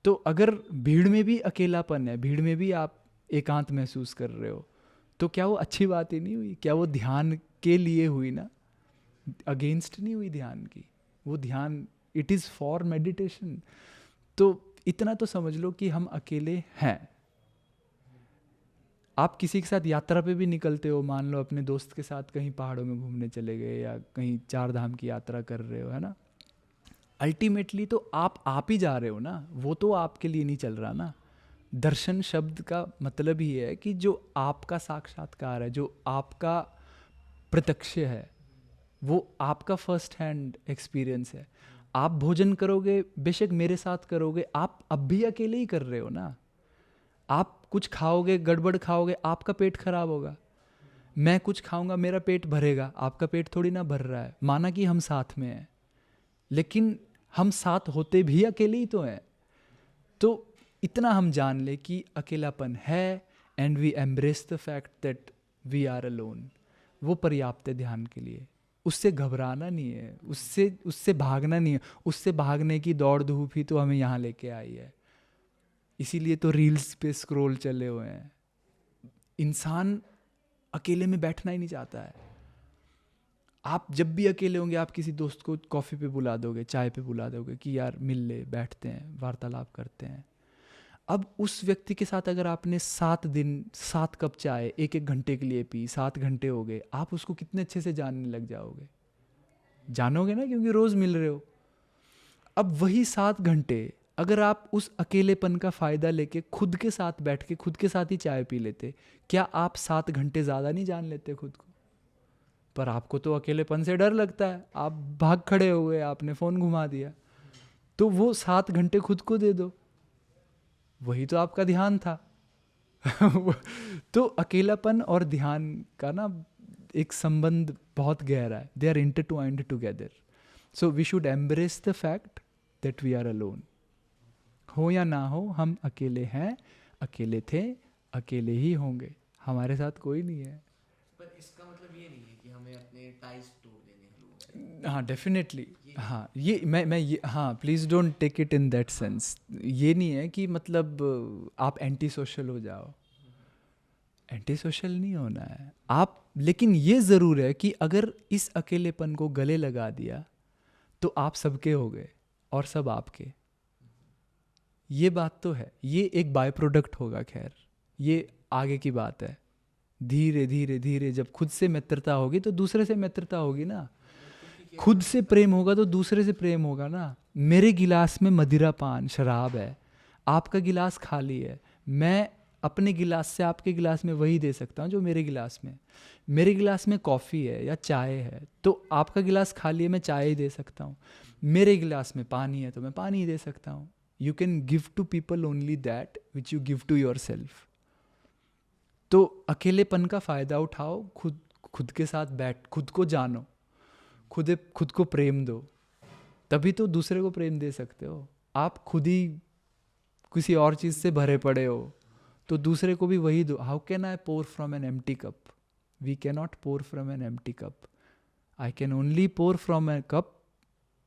तो अगर भीड़ में भी अकेलापन है, भीड़ में भी आप एकांत महसूस कर रहे हो, तो क्या वो अच्छी बात ही नहीं हुई? क्या वो ध्यान के लिए हुई ना, अगेंस्ट नहीं हुई ध्यान की। वो ध्यान इट इज़ फॉर मेडिटेशन। तो इतना तो समझ लो कि हम अकेले हैं। आप किसी के साथ यात्रा पे भी निकलते हो, मान लो अपने दोस्त के साथ कहीं पहाड़ों में घूमने चले गए या कहीं 4 धाम की यात्रा कर रहे हो, है ना। अल्टीमेटली तो आप ही जा रहे हो ना, वो तो आपके लिए नहीं चल रहा ना। दर्शन शब्द का मतलब ही है कि जो आपका साक्षात्कार है, जो आपका प्रत्यक्ष है, वो आपका फर्स्ट हैंड एक्सपीरियंस है। आप भोजन करोगे, बेशक मेरे साथ करोगे, आप अब भी अकेले ही कर रहे हो ना। आप कुछ खाओगे, गड़बड़ खाओगे, आपका पेट खराब होगा। मैं कुछ खाऊंगा, मेरा पेट भरेगा, आपका पेट थोड़ी ना भर रहा है। माना कि हम साथ में हैं, लेकिन हम साथ होते भी अकेले ही तो हैं। तो इतना हम जान ले कि अकेलापन है, and we embrace the fact that we are alone. वो पर्याप्त है ध्यान के लिए। उससे घबराना नहीं है, उससे भागना नहीं है। उससे भागने की दौड़ धूप ही तो हमें यहाँ लेके आई है। इसीलिए तो रील्स पे स्क्रॉल चले हुए हैं। इंसान अकेले में बैठना ही नहीं चाहता है। आप जब भी अकेले होंगे, आप किसी दोस्त को कॉफ़ी पे बुला दोगे, चाय पे बुला दोगे कि यार मिल ले, बैठते हैं, वार्तालाप करते हैं। अब उस व्यक्ति के साथ अगर आपने 7 दिन 7 कप चाय 1-1 घंटे के लिए पी, 7 घंटे हो गए, आप उसको कितने अच्छे से जानने लग जाओगे। जानोगे ना, क्योंकि रोज़ मिल रहे हो। अब वही 7 घंटे अगर आप उस अकेलेपन का फ़ायदा लेके खुद के साथ बैठ के खुद के साथ ही चाय पी लेते, क्या आप 7 घंटे ज़्यादा नहीं जान लेते खुद को? पर आपको तो अकेलेपन से डर लगता है, आप भाग खड़े हो गए, आपने फ़ोन घुमा दिया। तो वो 7 घंटे खुद को दे दो, वही तो आपका ध्यान था। तो अकेलापन और ध्यान का ना एक संबंध बहुत गहरा है। They are intertwined together. So we should embrace the fact that we are alone. हो या ना हो, हम अकेले हैं, अकेले थे, अकेले ही होंगे। हमारे साथ कोई नहीं है। पर इसका मतलब ये नहीं है कि हमें अपने टाइज तोड़ देने। हाँ, डेफिनेटली। हाँ, ये मैं ये, हाँ, please don't take it in that sense. ये नहीं है कि मतलब आप एंटी सोशल हो जाओ। एंटी सोशल नहीं होना है आप। लेकिन ये ज़रूर है कि अगर इस अकेलेपन को गले लगा दिया तो आप सबके हो गए और सब आपके। ये बात तो है। ये एक बाय प्रोडक्ट होगा। खैर, ये आगे की बात है। धीरे धीरे धीरे जब खुद से मित्रता होगी तो दूसरे से मित्रता होगी ना। खुद से प्रेम होगा तो दूसरे से प्रेम होगा ना। मेरे गिलास में मदिरा पान शराब है, आपका गिलास खाली है, मैं अपने गिलास से आपके गिलास में वही दे सकता हूँ जो मेरे गिलास में। मेरे गिलास में कॉफ़ी है या चाय है, तो आपका गिलास खाली है, मैं चाय ही दे सकता हूँ। मेरे गिलास में पानी है तो मैं पानी ही दे सकता हूँ। You can give to people only that which you give to yourself. तो अकेलेपन का फ़ायदा उठाओ, खुद के साथ बैठ, खुद को जानो, खुद को प्रेम दो, तभी तो दूसरे को प्रेम दे सकते हो। आप खुद ही किसी और चीज़ से भरे पड़े हो तो दूसरे को भी वही दो। How can I pour from an empty cup? We can not pour from an empty cup. I can only pour from a cup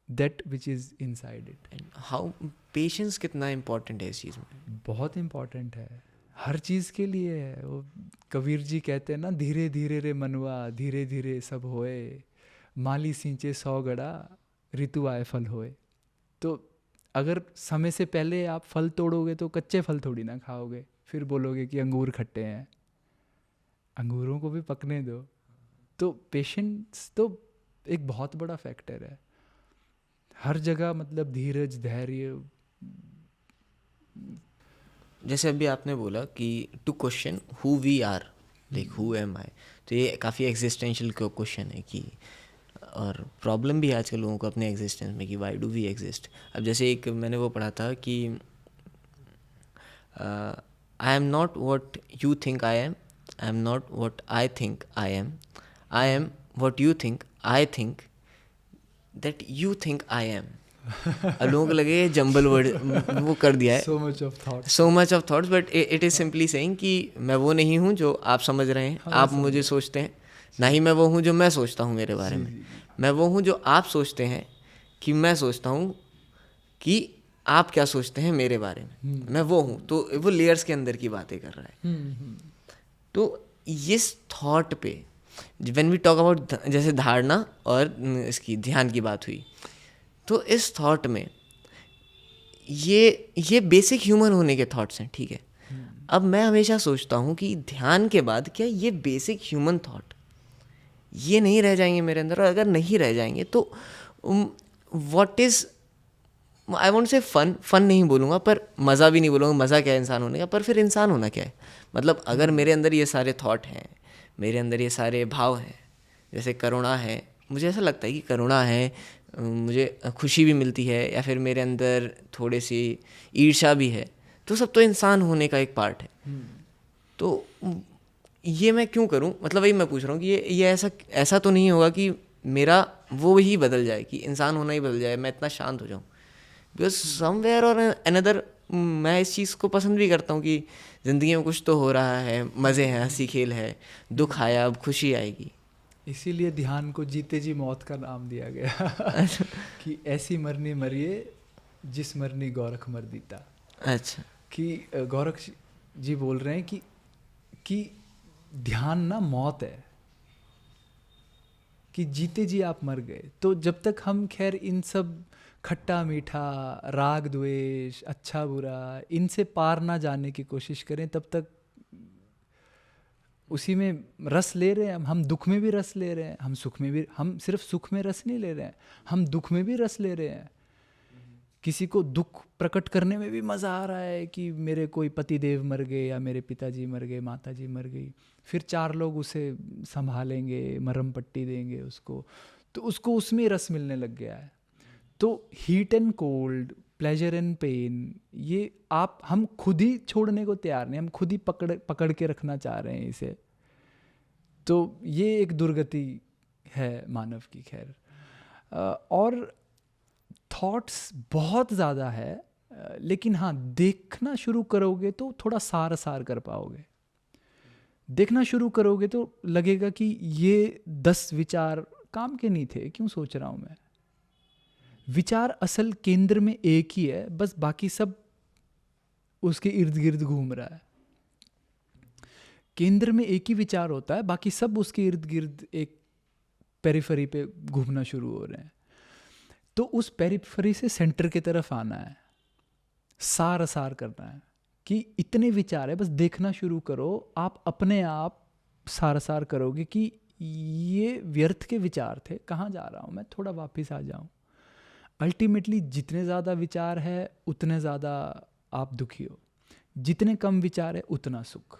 that which is inside it. How patience कितना इम्पोर्टेंट है इस चीज़ में? बहुत important है, हर चीज़ के लिए है। वो कबीर जी कहते हैं ना, धीरे धीरे रे मनवा, धीरे धीरे सब होए, माली सींचे 100 गड़ा, ऋतु आए फल होए। तो अगर समय से पहले आप फल तोड़ोगे तो कच्चे फल थोड़ी ना खाओगे, फिर बोलोगे कि अंगूर खट्टे हैं। अंगूरों को भी पकने दो। तो पेशेंस तो एक बहुत बड़ा फैक्टर है हर जगह, मतलब धीरज, धैर्य। जैसे अभी आपने बोला कि to question who we are, like who am I, तो ये काफ़ी एग्जिस्टेंशियल क्वेश्चन है कि, और प्रॉब्लम भी है आजकल लोगों को अपने एग्जिस्टेंस में कि वाई डू वी एग्जिस्ट। अब जैसे एक मैंने वो पढ़ा था कि आई am not what you think I am, I am not what I think I am what you think I think that you think I am. अब लोगों को लगे जंबल वर्ड वो कर दिया है, so much of thoughts, but it is simply saying कि मैं वो नहीं हूँ जो आप समझ रहे हैं, आप मुझे सोचते हैं, ना ही मैं वो हूँ जो मैं सोचता हूँ मेरे बारे में। मैं वो हूँ जो आप सोचते हैं कि मैं सोचता हूँ कि आप क्या सोचते हैं मेरे बारे में, मैं वो हूँ। तो वो लेयर्स के अंदर की बातें कर रहा है। तो इस थॉट पे व्हेन वी टॉक अबाउट, जैसे धारणा और इसकी ध्यान की बात हुई, तो इस थॉट में ये बेसिक ह्यूमन होने के थॉट्स हैं, ठीक है। अब मैं हमेशा सोचता हूँ कि ध्यान के बाद क्या ये बेसिक ह्यूमन थॉट ये नहीं रह जाएंगे मेरे अंदर? और अगर नहीं रह जाएंगे तो what is, I won't say fun नहीं बोलूँगा, पर मज़ा भी नहीं बोलूँगा, मज़ा क्या है इंसान होने का, पर फिर इंसान होना क्या है? मतलब अगर मेरे अंदर ये सारे थॉट हैं, मेरे अंदर ये सारे भाव हैं, जैसे करुणा है, मुझे ऐसा लगता है कि करुणा है, मुझे खुशी भी मिलती है, या फिर मेरे अंदर थोड़ी सी ईर्ष्या भी है, तो सब तो इंसान होने का एक पार्ट है। तो ये मैं क्यों करूं? मतलब वही मैं पूछ रहा हूँ कि ये ऐसा तो नहीं होगा कि मेरा वो ही बदल जाए, कि इंसान होना ही बदल जाए, मैं इतना शांत हो जाऊँ? बिकॉज समवेयर और अनदर मैं इस चीज़ को पसंद भी करता हूँ कि ज़िंदगी में कुछ तो हो रहा है, मज़े हैं, हंसी खेल है, दुख आया अब खुशी आएगी। इसीलिए ध्यान को जीते जी मौत का नाम दिया गया कि ऐसी मरनी मरिए जिस मरनी गोरख मर दीता। अच्छा, कि गोरख जी बोल रहे हैं कि ध्यान ना मौत है, कि जीते जी आप मर गए। तो जब तक हम खैर इन सब खट्टा मीठा, राग द्वेष, अच्छा बुरा, इनसे पार ना जाने की कोशिश करें, तब तक उसी में रस ले रहे हैं हम दुख में भी रस ले रहे हैं, हम सुख में भी, हम सिर्फ सुख में रस नहीं ले रहे हैं, हम दुख में भी रस ले रहे हैं। किसी को दुख प्रकट करने में भी मज़ा आ रहा है कि मेरे कोई पति देव मर गए, या मेरे पिताजी मर गए, माताजी मर गई, फिर 4 लोग उसे संभालेंगे, मरहम पट्टी देंगे उसको, तो उसको उसमें रस मिलने लग गया है। तो heat and cold, pleasure and pain, ये हम खुद ही छोड़ने को तैयार नहीं, हम खुद ही पकड़ के रखना चाह रहे हैं इसे। तो ये एक दुर्गति है मानव की। खैर, और थॉट्स बहुत ज़्यादा है, लेकिन हाँ, देखना शुरू करोगे तो थोड़ा सार कर पाओगे। देखना शुरू करोगे तो लगेगा कि ये 10 विचार काम के नहीं थे, क्यों सोच रहा हूँ मैं। विचार असल केंद्र में एक ही है, बस बाकी सब उसके इर्द गिर्द घूम रहा है। केंद्र में एक ही विचार होता है, बाकी सब उसके इर्द गिर्द एक पेरिफेरी पे घूमना शुरू हो रहे हैं। तो उस पेरिफेरी से सेंटर की तरफ आना है, सार करना है कि इतने विचार है, बस देखना शुरू करो। आप अपने आप सार करोगे कि ये व्यर्थ के विचार थे, कहाँ जा रहा हूँ मैं, थोड़ा वापस आ जाऊँ। अल्टीमेटली जितने ज़्यादा विचार है उतने ज़्यादा आप दुखी हो। जितने कम विचार है उतना सुख।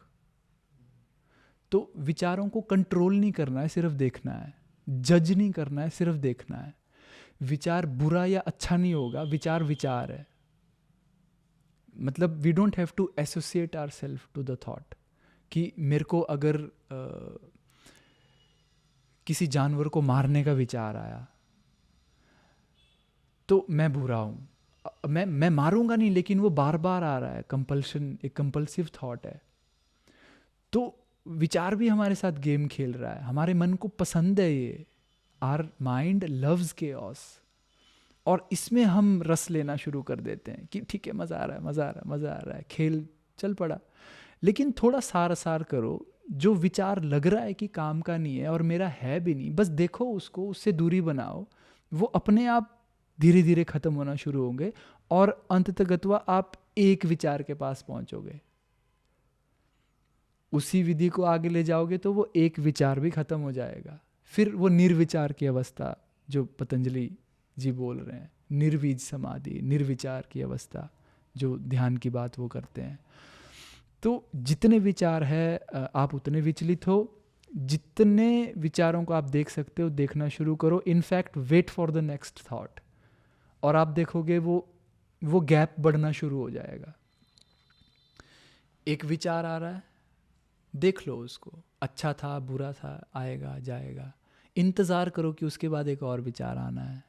तो विचारों को कंट्रोल नहीं करना है, सिर्फ देखना है। जज नहीं करना है, सिर्फ देखना है। विचार बुरा या अच्छा नहीं होगा, विचार विचार है। मतलब we don't have to associate our self to the thought कि मेरे को अगर किसी जानवर को मारने का विचार आया तो मैं बुरा हूँ, मैं मारूंगा नहीं, लेकिन वो बार बार आ रहा है, कंपल्शन, एक कंपल्सिव थॉट है। तो विचार भी हमारे साथ गेम खेल रहा है, हमारे मन को पसंद है ये। आवर माइंड लव्स केओस, और इसमें हम रस लेना शुरू कर देते हैं कि ठीक है, मज़ा आ रहा है, मज़ा आ रहा है, मज़ा आ रहा है, खेल चल पड़ा। लेकिन थोड़ा सार करो, जो विचार लग रहा है कि काम का नहीं है और मेरा है भी नहीं, बस देखो उसको, उससे दूरी बनाओ, वो अपने आप धीरे धीरे ख़त्म होना शुरू होंगे और अंततगत्वा आप एक विचार के पास पहुंचोगे। उसी विधि को आगे ले जाओगे तो वो एक विचार भी ख़त्म हो जाएगा। फिर वो निर्विचार की अवस्था जो पतंजलि जी बोल रहे हैं, निर्वीज समाधि, निर्विचार की अवस्था, जो ध्यान की बात वो करते हैं। तो जितने विचार है आप उतने विचलित हो, जितने विचारों को आप देख सकते हो देखना शुरू करो। In fact wait for the next thought, और आप देखोगे वो गैप बढ़ना शुरू हो जाएगा। एक विचार आ रहा है, देख लो उसको, अच्छा था बुरा था, आएगा जाएगा। इंतज़ार करो कि उसके बाद एक और विचार आना है।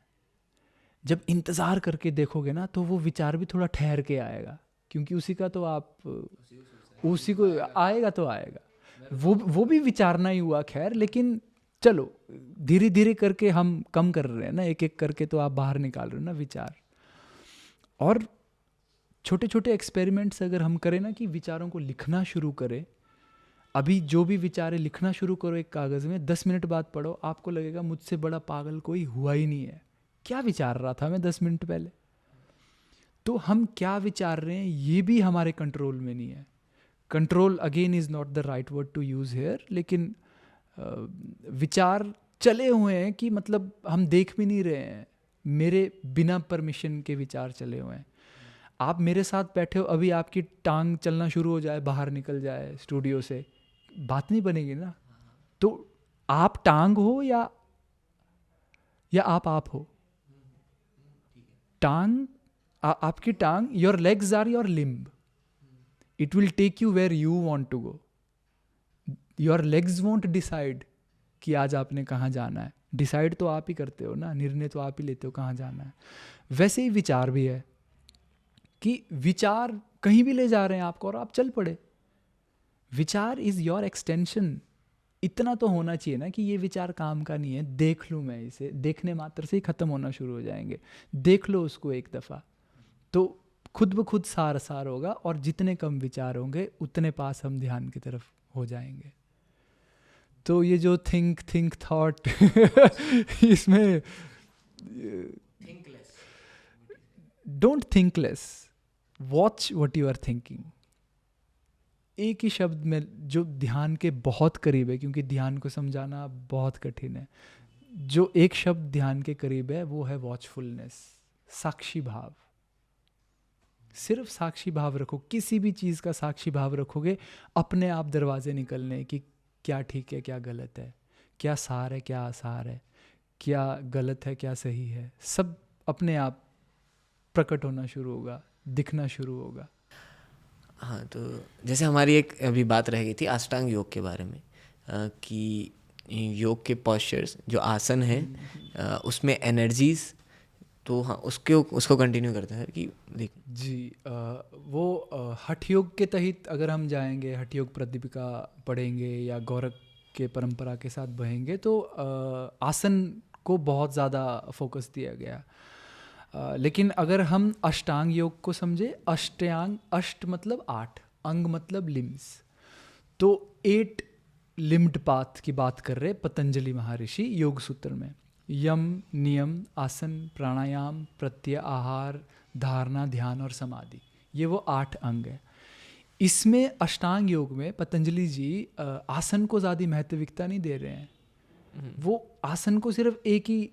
जब इंतज़ार करके देखोगे ना तो वो विचार भी थोड़ा ठहर के आएगा, क्योंकि उसी का तो आप उसी को आएगा तो आएगा। वो भी विचारना ही हुआ खैर, लेकिन चलो धीरे धीरे करके हम कम कर रहे हैं ना, एक एक करके तो आप बाहर निकाल रहे हो ना विचार। और छोटे छोटे एक्सपेरिमेंट्स अगर हम करें ना, कि विचारों को लिखना शुरू करें, अभी जो भी विचार है लिखना शुरू करो एक कागज़ में, 10 मिनट बाद पढ़ो, आपको लगेगा मुझसे बड़ा पागल कोई हुआ ही नहीं है। क्या विचार रहा था मैं 10 मिनट पहले? तो हम क्या विचार रहे हैं ये भी हमारे कंट्रोल में नहीं है। Control again is not the right word to use here, लेकिन विचार चले हुए हैं कि मतलब हम देख भी नहीं रहे हैं, मेरे बिना परमिशन के विचार चले हुए हैं। आप मेरे साथ बैठे हो, अभी आपकी टांग चलना शुरू हो जाए, बाहर निकल जाए स्टूडियो से, बात नहीं बनेगी ना। तो आप टांग हो या आप हो? टांग, आपकी टांग, your legs are your limb, it will take you where you want to go. Your legs won't decide कि आज आपने कहाँ जाना है। डिसाइड तो आप ही करते हो ना, निर्णय तो आप ही लेते हो कहाँ जाना है। वैसे ही विचार भी है कि विचार कहीं भी ले जा रहे हैं आपको और आप चल पड़े। विचार इज़ योर एक्सटेंशन। इतना तो होना चाहिए ना कि ये विचार काम का नहीं है, देख लूँ मैं इसे, देखने मात्र से ही ख़त्म होना शुरू हो जाएंगे। देख लो उसको एक दफ़ा, तो खुद ब खुद सार होगा, और जितने कम विचार होंगे उतने पास हम ध्यान की तरफ हो जाएंगे। तो ये जो थिंक थॉट इसमें don't think less, watch what you are thinking. एक ही शब्द में जो ध्यान के बहुत करीब है, क्योंकि ध्यान को समझाना बहुत कठिन है, जो एक शब्द ध्यान के करीब है वो है वॉचफुलनेस, साक्षी भाव। सिर्फ साक्षी भाव रखो, किसी भी चीज़ का साक्षी भाव रखोगे, अपने आप दरवाजे निकलने कि क्या ठीक है क्या गलत है, क्या सार है क्या आसार है, क्या गलत है क्या सही है, सब अपने आप प्रकट होना शुरू होगा, दिखना शुरू होगा। हाँ, तो जैसे हमारी एक अभी बात रह गई थी अष्टांग योग के बारे में, कि योग के पोस्चर्स जो आसन हैं उसमें एनर्जीज, तो हाँ उसको कंटिन्यू करते हैं कि देख जी। वो हठ योग के तहत अगर हम जाएंगे, हठ योग प्रतिपिका पढ़ेंगे या गौरख के परंपरा के साथ बहेंगे, तो आसन को बहुत ज़्यादा फोकस दिया गया। लेकिन अगर हम अष्टांग योग को समझे, अष्टांग, अष्ट मतलब 8, अंग मतलब लिम्स, तो 8 लिम्ड पाथ की बात कर रहे पतंजलि महर्षि योग सूत्र में। यम, नियम, आसन, प्राणायाम, प्रत्यय, आहार, धारणा, ध्यान और समाधि, ये वो 8 अंग है। इसमें अष्टांग योग में पतंजलि जी आसन को ज़्यादा महत्विकता नहीं दे रहे हैं। वो आसन को सिर्फ एक ही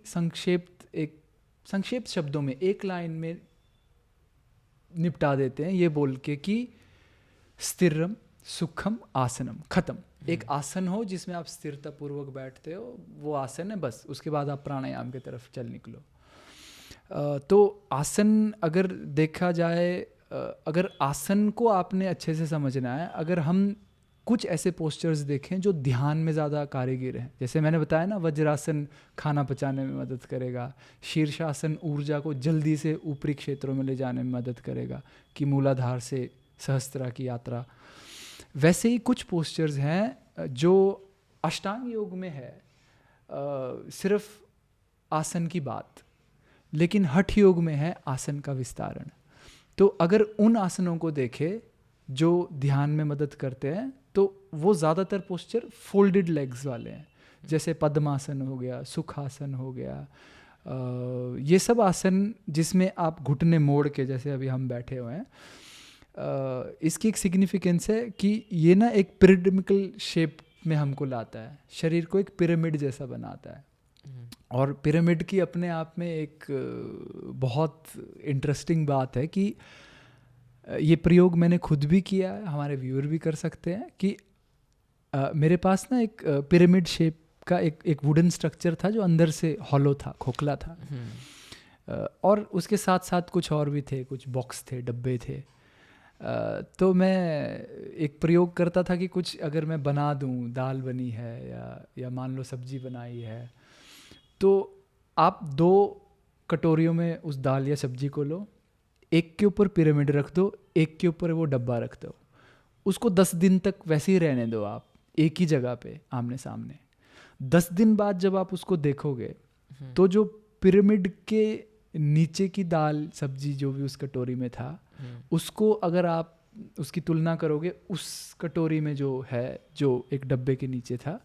संक्षेप शब्दों में, एक लाइन में निपटा देते हैं, ये बोल के कि स्थिरम सुखम आसनम, खत्म। एक आसन हो जिसमें आप स्थिरता पूर्वक बैठते हो, वो आसन है, बस। उसके बाद आप प्राणायाम की तरफ चल निकलो। तो आसन अगर देखा जाए, अगर आसन को आपने अच्छे से समझना है, अगर हम कुछ ऐसे पोस्चर्स देखें जो ध्यान में ज़्यादा कारीगर हैं, जैसे मैंने बताया ना, वज्रासन खाना पचाने में मदद करेगा, शीर्षासन ऊर्जा को जल्दी से ऊपरी क्षेत्रों में ले जाने में मदद करेगा, कि मूलाधार से सहस्त्रा की यात्रा। वैसे ही कुछ पोस्चर्स हैं जो अष्टांग योग में है, सिर्फ आसन की बात, लेकिन हठ योग में है आसन का विस्तारण। तो अगर उन आसनों को देखें जो ध्यान में मदद करते हैं, तो वो ज़्यादातर पोस्चर फोल्डेड लेग्स वाले हैं, जैसे पद्मासन हो गया, सुखासन हो गया, ये सब आसन जिसमें आप घुटने मोड़ के, जैसे अभी हम बैठे हुए हैं। इसकी एक सिग्निफिकेंस है कि ये ना एक पिरामिडल शेप में हमको लाता है, शरीर को एक पिरामिड जैसा बनाता है। और पिरामिड की अपने आप में एक बहुत इंटरेस्टिंग बात है कि ये प्रयोग मैंने खुद भी किया है, हमारे व्यूअर भी कर सकते हैं, कि मेरे पास ना एक पिरामिड शेप का एक वुडन स्ट्रक्चर था जो अंदर से हॉलो था, खोखला था। और उसके साथ साथ कुछ और भी थे, कुछ बॉक्स थे, डब्बे थे। तो मैं एक प्रयोग करता था कि कुछ अगर मैं बना दूं, दाल बनी है या मान लो सब्जी बनाई है, तो आप 2 कटोरियों में उस दाल या सब्जी को लो, एक के ऊपर पिरामिड रख दो, एक के ऊपर वो डब्बा रख दो, उसको 10 दिन तक वैसे ही रहने दो आप, एक ही जगह पे आमने सामने। 10 दिन बाद जब आप उसको देखोगे, तो जो पिरामिड के नीचे की दाल सब्जी जो भी उस कटोरी में था, उसको अगर आप उसकी तुलना करोगे उस कटोरी में जो है, जो एक डब्बे के नीचे था,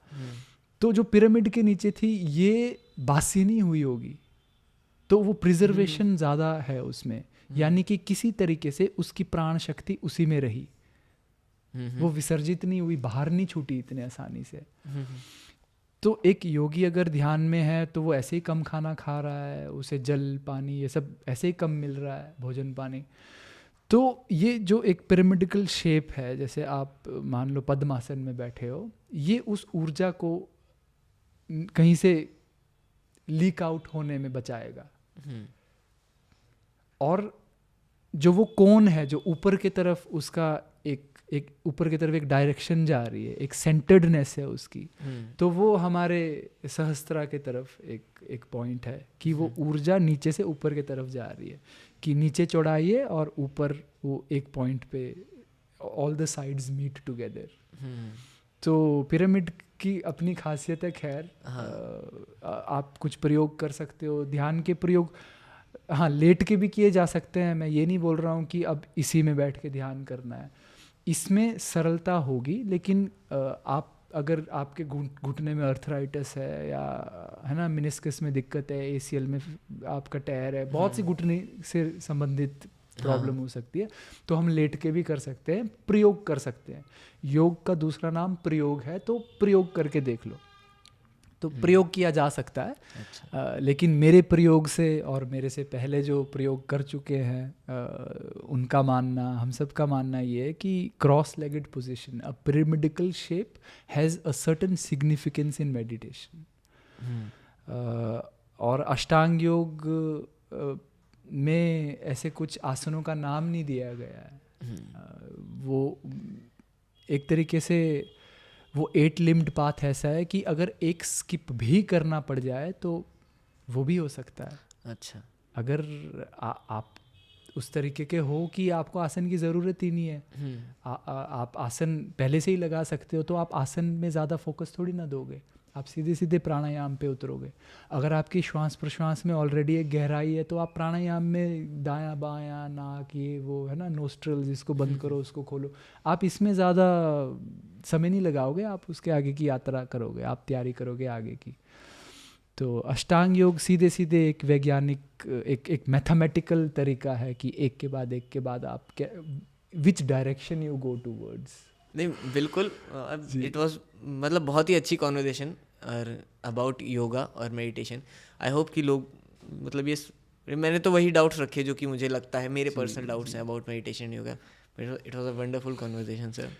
तो जो पिरामिड के नीचे थी ये बासी नहीं हुई होगी, तो वो प्रिजर्वेशन ज़्यादा है उसमें, यानी कि किसी तरीके से उसकी प्राण शक्ति उसी में रही, वो विसर्जित नहीं हुई, बाहर नहीं छूटी इतने आसानी से। तो एक योगी अगर ध्यान में है तो वो ऐसे ही कम खाना खा रहा है, उसे जल पानी ये सब ऐसे ही कम मिल रहा है, भोजन पानी। तो ये जो एक पिरामिडिकल शेप है, जैसे आप मान लो पद्मासन में बैठे हो, ये उस ऊर्जा को कहीं से लीक आउट होने में बचाएगा। और जो वो कोन है, जो ऊपर की तरफ उसका एक ऊपर की तरफ एक डायरेक्शन जा रही है, एक सेंटर्डनेस है उसकी, तो वो हमारे सहस्त्रा के तरफ एक पॉइंट है कि वो ऊर्जा नीचे से ऊपर की तरफ जा रही है, कि नीचे चौड़ाई है और ऊपर वो एक पॉइंट पे all the sides meet together. तो पिरामिड की अपनी खासियत है। खैर, आप कुछ प्रयोग कर सकते हो, ध्यान के प्रयोग हाँ लेट के भी किए जा सकते हैं। मैं ये नहीं बोल रहा हूँ कि अब इसी में बैठ के ध्यान करना है, इसमें सरलता होगी, लेकिन आप अगर आपके घुटने में अर्थराइटिस है, या है ना मिनिस्कस में दिक्कत है, ACL में आपका टैर है, बहुत सी घुटने से संबंधित प्रॉब्लम हो सकती है, तो हम लेट के भी कर सकते हैं, प्रयोग कर सकते हैं। योग का दूसरा नाम प्रयोग है, तो प्रयोग करके देख लो, तो प्रयोग किया जा सकता है। अच्छा। लेकिन मेरे प्रयोग से और मेरे से पहले जो प्रयोग कर चुके हैं उनका मानना, हम सब का मानना ये है कि cross legged position, a pyramidical shape has a certain significance in meditation. और अष्टांग योग में ऐसे कुछ आसनों का नाम नहीं दिया गया है। वो एक तरीके से वो 8 लिम्ड पाथ ऐसा है कि अगर एक स्किप भी करना पड़ जाए तो वो भी हो सकता है। अच्छा, अगर आप उस तरीके के हो कि आपको आसन की ज़रूरत ही नहीं है, आप आसन पहले से ही लगा सकते हो, तो आप आसन में ज़्यादा फोकस थोड़ी ना दोगे, आप सीधे सीधे प्राणायाम पे उतरोगे। अगर आपकी श्वास प्रश्वास में ऑलरेडी एक गहराई है, तो आप प्राणायाम में दायां बायां नाक, ये वो है ना, नोस्ट्रल्स, इसको बंद करो उसको खोलो, आप इसमें ज़्यादा समय नहीं लगाओगे, आप उसके आगे की यात्रा करोगे, आप तैयारी करोगे आगे की। तो अष्टांग योग सीधे सीधे एक वैज्ञानिक एक मैथमेटिकल तरीका है कि एक के बाद आप क्या, which direction you go towards. नहीं बिल्कुल, इट वाज मतलब बहुत ही अच्छी कॉन्वर्सेशन और अबाउट योगा और मेडिटेशन। आई होप कि लोग मतलब ये मैंने तो वही डाउट्स रखे जो कि मुझे लगता है मेरे पर्सनल डाउट्स हैं about meditation yoga, But it was a wonderful conversation, sir.